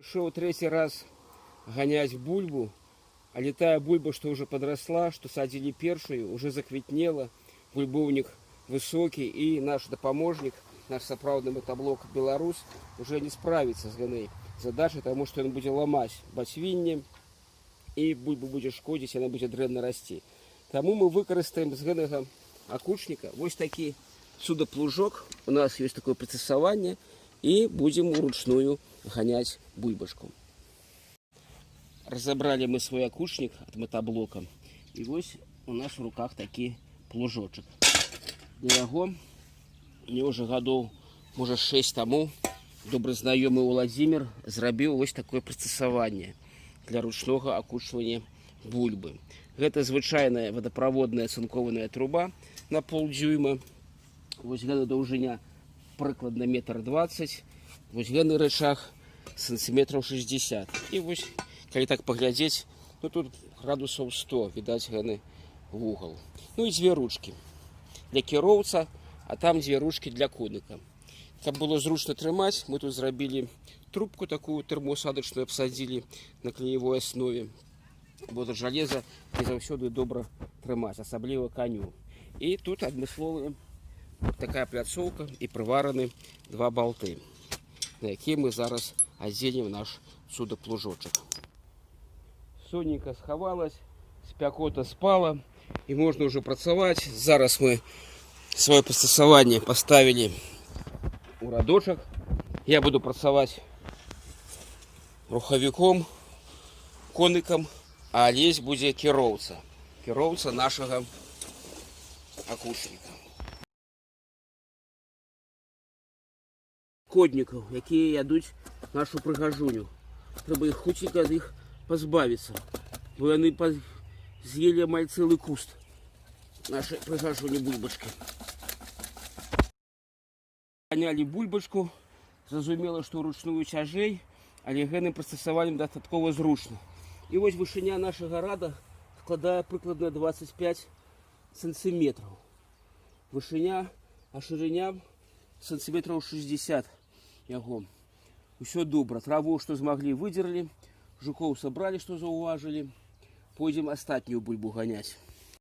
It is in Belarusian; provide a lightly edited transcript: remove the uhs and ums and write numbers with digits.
Шел третий раз гонять бульбу, а летая бульба, что уже подросла, что садили першую, уже заквітнела, бульбовник высокий, и наш допоможник, наш сапраўдны мотоблок Беларус уже не справится с этой задачей, потому что он будет ломать бацвінне, и бульба будет шкодить, она будет дрэнна расти. Тому мы выкарыстаем з гэтага акучника вот такой судоплужок. У нас есть такое процессование, и будем вручную гонять бульбашку. Разобрали мы свой акучник от мотоблока, и вот у нас в руках такой плужочек. Для яго мне уже годов, может, 6 тому добрый знакомый Владимир зрабіў вот такое процессование для ручного акучвання бульбы. Это звычайная водопроводная цинкованная труба на полдюйма. Вот гэта даўжыня прыкладна 1,20 м. Вот гэны рычаг сантиметров 60. И вот, коли так поглядеть, ну тут градусов 100, видать гэны угол. Ну и две ручки для кіроўца, а там две ручки для коника. Каб было зручно трымаць, мы тут зрабілі трубку такую термоусадачную, обсадили на клеевой основе. Бо железо не заўсёды добра трымаць, асабліва коню. И тут адмысловая такая пляцоўка и прывараны два болты, на якія мы зараз адзенем наш судоплужочек. Сонненька схавалась, спякота спала, и можно уже працаваць. Зараз мы свое прыстасаванне поставили у радочак. Я буду працаваць рухавіком, коныкам, а лезть будзе кіроўца нашага акучніка. Коднікаў, якія ядуць нашу прыгажуню. Трэба іх хуценька ад іх пазбавіцца, бо яны з'елі амаль цэлы куст нашай прыгажуні бульбачкі. Ганялі бульбачку, зразумела, што ручную цяжэй, але гэтым прыстасаваннем дастаткова зручна. І вось вышыня нашага рада складае прыкладна 25 сантиметров. Вышыня, а шырыня сантиметров 60 яго. Усё добра. Траву, што змаглі, выдзерлі, жукоў сабралі, што заўважылі. Пойдзем астатнюю бульбу ганяць.